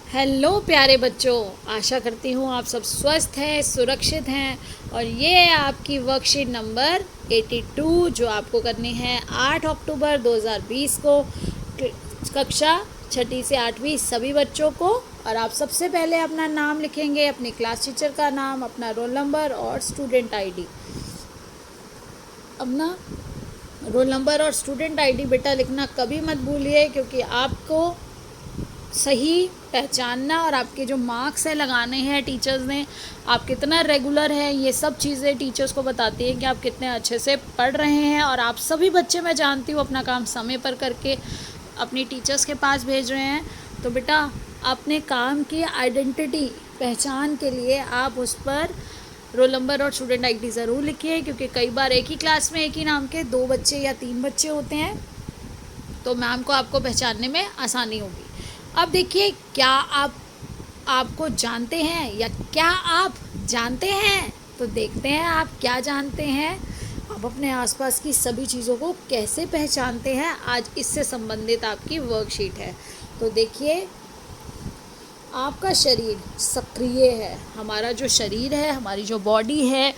Hello प्यारे बच्चों, आशा करती हूँ आप सब स्वस्थ हैं, सुरक्षित हैं। और ये है आपकी वर्कशीट नंबर 82 जो आपको करनी है 8 अक्टूबर 2020 को, कक्षा 6ठी से 8वीं सभी बच्चों को। और आप सबसे पहले अपना नाम लिखेंगे, अपनी क्लास टीचर का नाम, अपना रोल नंबर और स्टूडेंट आईडी। अपना रोल नंबर और स्टूडेंट आईडी बेटा लिखना कभी मत भूलिए, क्योंकि आपको सही पहचानना और आपके जो मार्क्स है लगाने हैं टीचर्स ने, आप कितना रेगुलर है, ये सब चीज़ें टीचर्स को बताती हैं कि आप कितने अच्छे से पढ़ रहे हैं। और आप सभी बच्चे, मैं जानती हूँ, अपना काम समय पर करके अपनी टीचर्स के पास भेज रहे हैं। तो बेटा अपने काम की आइडेंटिटी, पहचान के लिए आप उस पर रोल नंबर और स्टूडेंट आईडी ज़रूर लिखिए, क्योंकि कई बार एक ही क्लास में एक ही नाम के 2 बच्चे या 3 बच्चे होते हैं, तो मैम को आपको पहचानने में आसानी होगी। अब देखिए, क्या आपको जानते हैं या क्या आप जानते हैं? तो देखते हैं आप क्या जानते हैं। आप अपने आसपास की सभी चीज़ों को कैसे पहचानते हैं, आज इससे संबंधित आपकी वर्कशीट है। तो देखिए, आपका शरीर सक्रिय है। हमारा जो शरीर है, हमारी जो बॉडी है,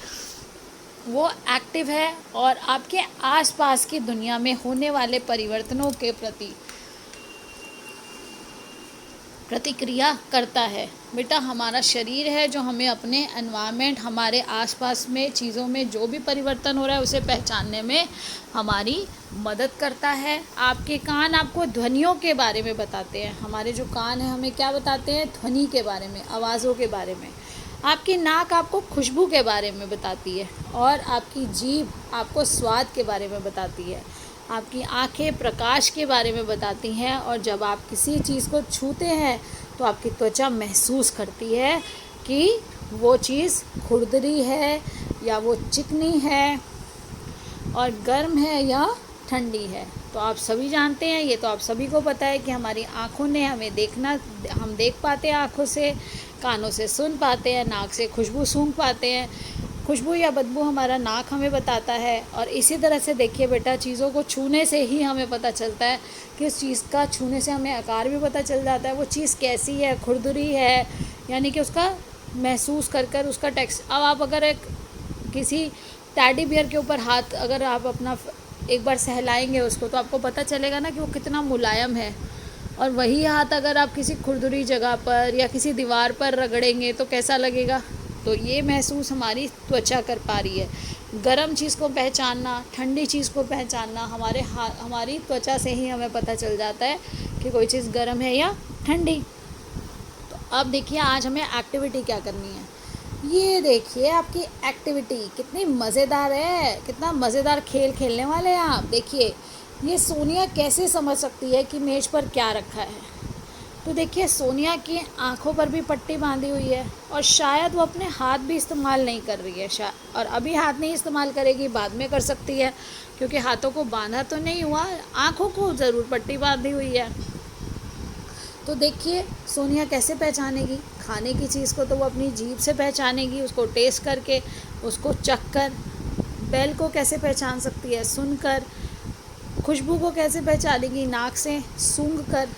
वो एक्टिव है और आपके आसपास की दुनिया में होने वाले परिवर्तनों के प्रति प्रतिक्रिया करता है। बेटा हमारा शरीर है जो हमें अपने एनवायरनमेंट, हमारे आसपास में चीज़ों में जो भी परिवर्तन हो रहा है उसे पहचानने में हमारी मदद करता है। आपके कान आपको ध्वनियों के बारे में बताते हैं। हमारे जो कान हैं हमें क्या बताते हैं? ध्वनि के बारे में, आवाज़ों के बारे में। आपकी नाक आपको खुशबू के बारे में बताती है और आपकी जीभ आपको स्वाद के बारे में बताती है। आपकी आंखें प्रकाश के बारे में बताती हैं और जब आप किसी चीज़ को छूते हैं तो आपकी त्वचा महसूस करती है कि वो चीज़ खुरदरी है या वो चिकनी है और गर्म है या ठंडी है। तो आप सभी जानते हैं, ये तो आप सभी को पता है कि हमारी आँखों ने हमें देखना, हम देख पाते हैं आँखों से, कानों से सुन पाते हैं, नाक से खुशबू सूंघ पाते हैं। खुशबू या बदबू हमारा नाक हमें बताता है। और इसी तरह से देखिए बेटा, चीज़ों को छूने से ही हमें पता चलता है कि उस चीज़ का, छूने से हमें आकार भी पता चल जाता है, वो चीज़ कैसी है, खुरदुरी है, यानी कि उसका महसूस कर कर उसका टेक्स्ट। अब आप अगर एक किसी टैडी बियर के ऊपर हाथ अगर आप अपना एक बार सहलाएंगे उसको, तो आपको पता चलेगा ना कि वो कितना मुलायम है। और वही हाथ अगर आप किसी खुरदुरी जगह पर या किसी दीवार पर रगड़ेंगे तो कैसा लगेगा? तो ये महसूस हमारी त्वचा कर पा रही है। गर्म चीज़ को पहचानना, ठंडी चीज़ को पहचानना, हमारी त्वचा से ही हमें पता चल जाता है कि कोई चीज़ गर्म है या ठंडी। तो अब देखिए, आज हमें एक्टिविटी क्या करनी है। ये देखिए आपकी एक्टिविटी कितनी मज़ेदार है, कितना मज़ेदार खेल खेलने वाले हैं आप। देखिए, ये सोनिया कैसे समझ सकती है कि मेज़ पर क्या रखा है। तो देखिए, सोनिया की आंखों पर भी पट्टी बांधी हुई है और शायद वो अपने हाथ भी इस्तेमाल नहीं कर रही है। और अभी हाथ नहीं इस्तेमाल करेगी, बाद में कर सकती है, क्योंकि हाथों को बांधा तो नहीं हुआ, आंखों को ज़रूर पट्टी बांधी हुई है। तो देखिए, सोनिया कैसे पहचानेगी खाने की चीज़ को? तो वो अपनी जीभ से पहचानेगी, उसको टेस्ट करके, उसको चख कर। बैल को कैसे पहचान सकती है? सुनकर। खुशबू को कैसे पहचानेगी? नाक से, सूंघ कर।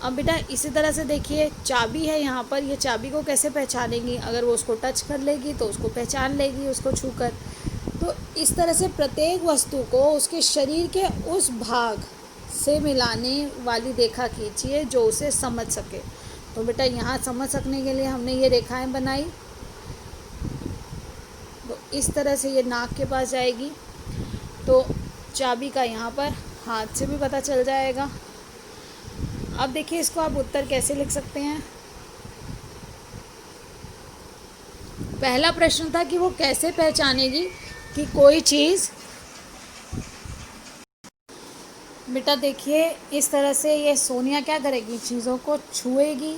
अब बेटा इसी तरह से देखिए, चाबी है यहाँ पर, ये चाबी को कैसे पहचानेगी? अगर वो उसको टच कर लेगी तो उसको पहचान लेगी, उसको छूकर। तो इस तरह से प्रत्येक वस्तु को उसके शरीर के उस भाग से मिलाने वाली रेखा खींचिए जो उसे समझ सके। तो बेटा यहाँ समझ सकने के लिए हमने ये रेखाएं बनाई। तो इस तरह से ये नाक के पास जाएगी, तो चाबी का यहाँ पर हाथ से भी पता चल जाएगा। अब देखिए, इसको आप उत्तर कैसे लिख सकते हैं। पहला प्रश्न था कि वो कैसे पहचानेगी कि कोई चीज़। बेटा देखिए, इस तरह से ये सोनिया क्या करेगी? चीज़ों को छुएगी।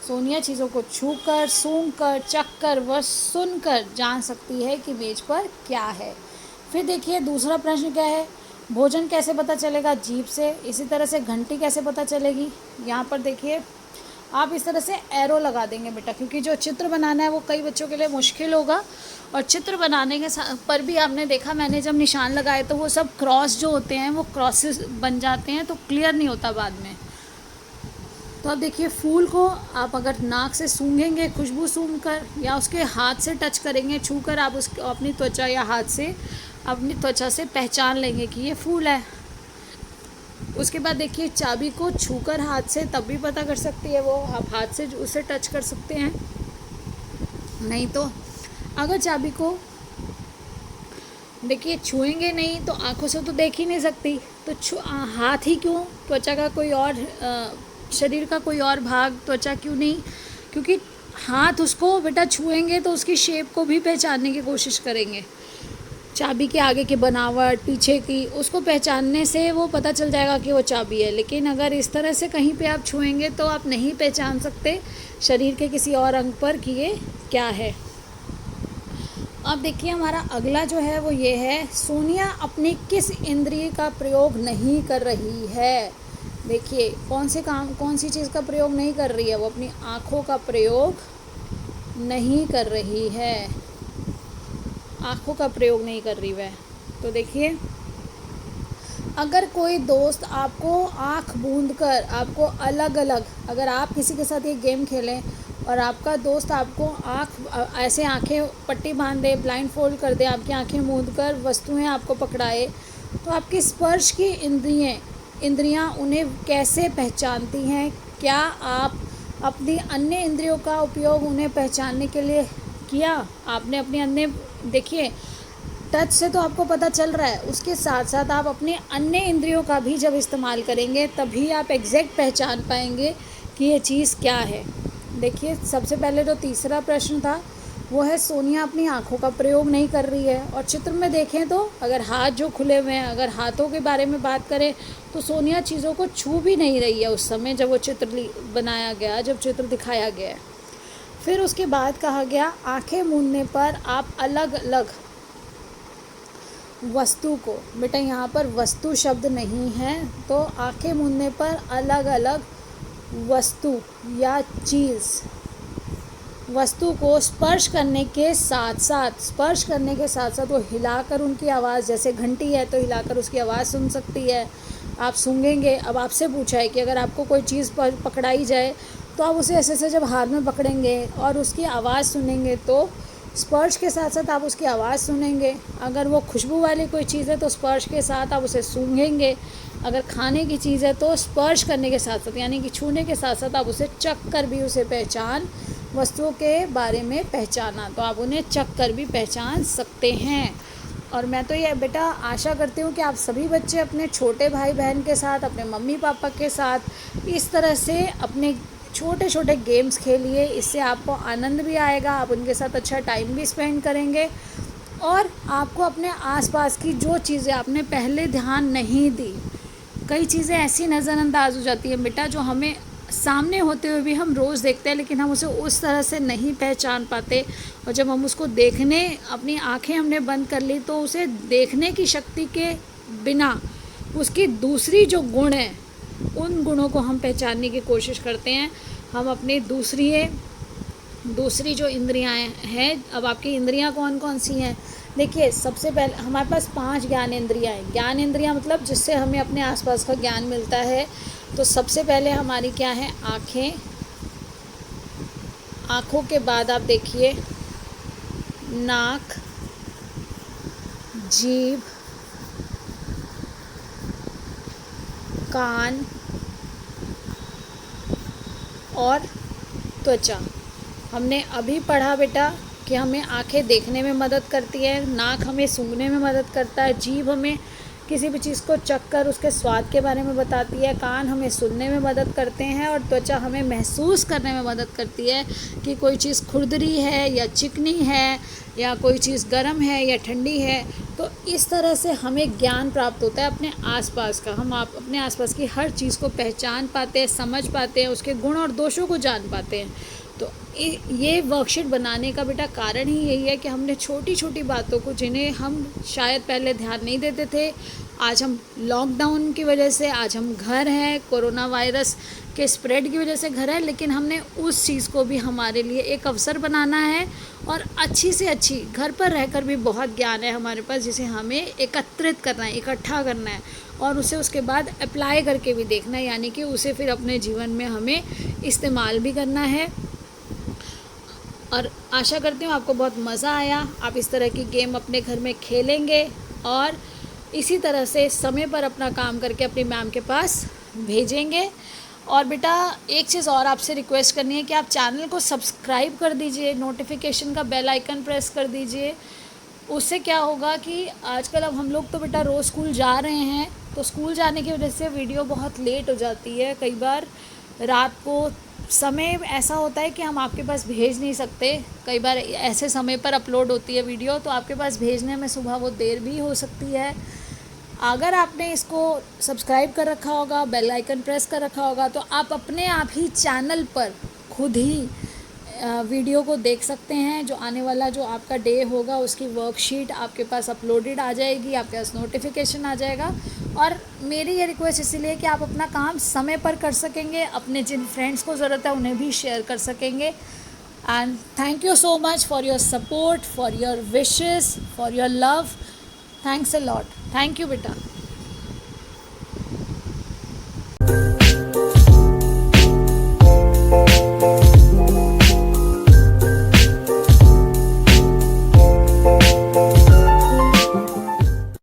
सोनिया चीज़ों को छूकर, सूंघकर, चखकर व सुनकर जान सकती है कि मेज पर क्या है। फिर देखिए, दूसरा प्रश्न क्या है? भोजन कैसे पता चलेगा? जीभ से। इसी तरह से घंटी कैसे पता चलेगी? यहाँ पर देखिए, आप इस तरह से एरो लगा देंगे बेटा, क्योंकि जो चित्र बनाना है वो कई बच्चों के लिए मुश्किल होगा। और चित्र बनाने के पर भी आपने देखा, मैंने जब निशान लगाए तो वो सब क्रॉस जो होते हैं वो क्रॉसेस बन जाते हैं, तो क्लियर नहीं होता बाद में। तो अब देखिए फूल को आप अगर नाक से सूंघेंगे खुशबू सूंघ कर, या उसके हाथ से टच करेंगे छू कर, आप उसको अपनी त्वचा या हाथ से अपनी त्वचा से पहचान लेंगे कि ये फूल है। उसके बाद देखिए चाबी को छूकर हाथ से तब भी पता कर सकती है वो, आप हाथ से उसे टच कर सकते हैं। नहीं तो अगर चाबी को देखिए छुएंगे नहीं तो आंखों से तो देख ही नहीं सकती, तो हाथ ही क्यों, त्वचा का कोई और शरीर का कोई और भाग त्वचा क्यों नहीं, क्योंकि हाथ उसको बेटा छुएंगे तो उसकी शेप को भी पहचानने की कोशिश करेंगे। चाबी के आगे की बनावट, पीछे की, उसको पहचानने से वो पता चल जाएगा कि वो चाबी है। लेकिन अगर इस तरह से कहीं पे आप छुएंगे तो आप नहीं पहचान सकते शरीर के किसी और अंग पर कि ये क्या है। अब देखिए हमारा अगला जो है वो ये है, सोनिया अपनी किस इंद्रिय का प्रयोग नहीं कर रही है। देखिए कौन सी चीज़ का प्रयोग नहीं कर रही है, वो अपनी आँखों का प्रयोग नहीं कर रही है, आँखों का प्रयोग नहीं कर रही वह। तो देखिए अगर कोई दोस्त आपको आँख बूंद कर आपको अलग अलग, अगर आप किसी के साथ ये गेम खेलें और आपका दोस्त आपको ऐसे आंखें पट्टी बांध दे, ब्लाइंड फोल्ड कर दे, आपकी आंखें मूंद कर वस्तुएं आपको पकड़ाए, तो आपकी स्पर्श की इंद्रियां उन्हें कैसे पहचानती हैं। क्या आप अपनी अन्य इंद्रियों का उपयोग उन्हें पहचानने के लिए किया, आपने अपनी अन्य, देखिए टच से तो आपको पता चल रहा है, उसके साथ साथ आप अपने अन्य इंद्रियों का भी जब इस्तेमाल करेंगे तभी आप एग्जैक्ट पहचान पाएंगे कि ये चीज़ क्या है। देखिए सबसे पहले जो तीसरा प्रश्न था वो है सोनिया अपनी आँखों का प्रयोग नहीं कर रही है, और चित्र में देखें तो अगर हाथ जो खुले हुए हैं, अगर हाथों के बारे में बात करें तो सोनिया चीज़ों को छू भी नहीं रही है उस समय जब वो चित्र बनाया गया, जब चित्र दिखाया गया है। फिर उसके बाद कहा गया आँखें मूंदने पर आप अलग अलग वस्तु को, बेटा यहाँ पर वस्तु शब्द नहीं है, तो आँखें मूंदने पर अलग अलग वस्तु या चीज़, वस्तु को स्पर्श करने के साथ साथ वो हिलाकर उनकी आवाज़, जैसे घंटी है तो हिलाकर उसकी आवाज़ सुन सकती है। आप सूंघेंगे, अब आपसे पूछा है कि अगर आपको कोई चीज़ पकड़ाई जाए तो आप उसे ऐसे ऐसे जब हाथ में पकड़ेंगे और उसकी आवाज़ सुनेंगे तो स्पर्श के साथ साथ आप उसकी आवाज़ सुनेंगे। अगर वो खुशबू वाली कोई चीज़ है तो स्पर्श के साथ आप उसे सूंघेंगे। अगर खाने की चीज़ है तो स्पर्श करने के साथ साथ, यानी कि छूने के साथ साथ आप उसे चख कर भी उसे पहचान, वस्तुओं के बारे में पहचाना तो आप उन्हें चख कर भी पहचान सकते हैं। और मैं तो ये बेटा आशा करती हूँ कि आप सभी बच्चे अपने छोटे भाई बहन के साथ, अपने मम्मी पापा के साथ इस तरह से अपने छोटे छोटे गेम्स खेलिए, इससे आपको आनंद भी आएगा, आप उनके साथ अच्छा टाइम भी स्पेंड करेंगे, और आपको अपने आसपास की जो चीज़ें आपने पहले ध्यान नहीं दी, कई चीज़ें ऐसी नज़रअंदाज हो जाती हैं बेटा जो हमें सामने होते हुए भी हम रोज़ देखते हैं, लेकिन हम उसे उस तरह से नहीं पहचान पाते, और जब हम उसको देखने, अपनी आंखें हमने बंद कर ली तो उसे देखने की शक्ति के बिना उसकी दूसरी जो गुण है उन गुणों को हम पहचानने की कोशिश करते हैं। हम अपनी दूसरी जो इंद्रियां हैं, अब आपकी इंद्रियां कौन कौन सी हैं, देखिए सबसे पहले हमारे पास 5 ज्ञान इंद्रियां हैं। ज्ञान इंद्रियां मतलब जिससे हमें अपने आसपास का ज्ञान मिलता है। तो सबसे पहले हमारी क्या है, आँखें, आँखों के बाद आप देखिए नाक, जीभ, कान और त्वचा। हमने अभी पढ़ा बेटा कि हमें आंखें देखने में मदद करती है, नाक हमें सूंघने में मदद करता है, जीभ हमें किसी भी चीज़ को चख कर उसके स्वाद के बारे में बताती है, कान हमें सुनने में मदद करते हैं, और त्वचा हमें महसूस करने में मदद करती है कि कोई चीज़ खुरदरी है या चिकनी है, या कोई चीज़ गर्म है या ठंडी है। तो इस तरह से हमें ज्ञान प्राप्त होता है अपने आसपास का। हम अपने आसपास की हर चीज़ को पहचान पाते हैं, समझ पाते हैं, उसके गुण और दोषों को जान पाते हैं। तो ये वर्कशीट बनाने का बेटा कारण ही यही है कि हमने छोटी छोटी बातों को, जिन्हें हम शायद पहले ध्यान नहीं देते थे, आज हम लॉकडाउन की वजह से, आज हम घर हैं, कोरोना वायरस के स्प्रेड की वजह से घर है, लेकिन हमने उस चीज़ को भी हमारे लिए एक अवसर बनाना है, और अच्छी से अच्छी, घर पर रहकर भी बहुत ज्ञान है हमारे पास जिसे हमें एकत्रित करना है, इकट्ठा करना है, और उसे उसके बाद अप्लाई करके भी देखना है, यानी कि उसे फिर अपने जीवन में हमें इस्तेमाल भी करना है। और आशा करती हूँ आपको बहुत मज़ा आया, आप इस तरह की गेम अपने घर में खेलेंगे और इसी तरह से समय पर अपना काम करके अपनी मैम के पास भेजेंगे। और बेटा एक चीज़ और आपसे रिक्वेस्ट करनी है कि आप चैनल को सब्सक्राइब कर दीजिए, नोटिफिकेशन का बेल आइकन प्रेस कर दीजिए। उससे क्या होगा कि आजकल अब हम लोग तो बेटा रोज़ स्कूल जा रहे हैं, तो स्कूल जाने की वजह से वीडियो बहुत लेट हो जाती है। कई बार रात को समय ऐसा होता है कि हम आपके पास भेज नहीं सकते, कई बार ऐसे समय पर अपलोड होती है वीडियो, तो आपके पास भेजने में सुबह वो देर भी हो सकती है। अगर आपने इसको सब्सक्राइब कर रखा होगा, बेल आइकन प्रेस कर रखा होगा, तो आप अपने आप ही चैनल पर खुद ही वीडियो को देख सकते हैं। जो आने वाला जो आपका डे होगा उसकी वर्कशीट आपके पास अपलोडेड आ जाएगी, आपके पास नोटिफिकेशन आ जाएगा। और मेरी ये रिक्वेस्ट इसीलिए कि आप अपना काम समय पर कर सकेंगे, अपने जिन फ्रेंड्स को ज़रूरत है उन्हें भी शेयर कर सकेंगे। And thank you so much for your support, for your wishes, for your love. Thanks a lot. Thank you बेटा।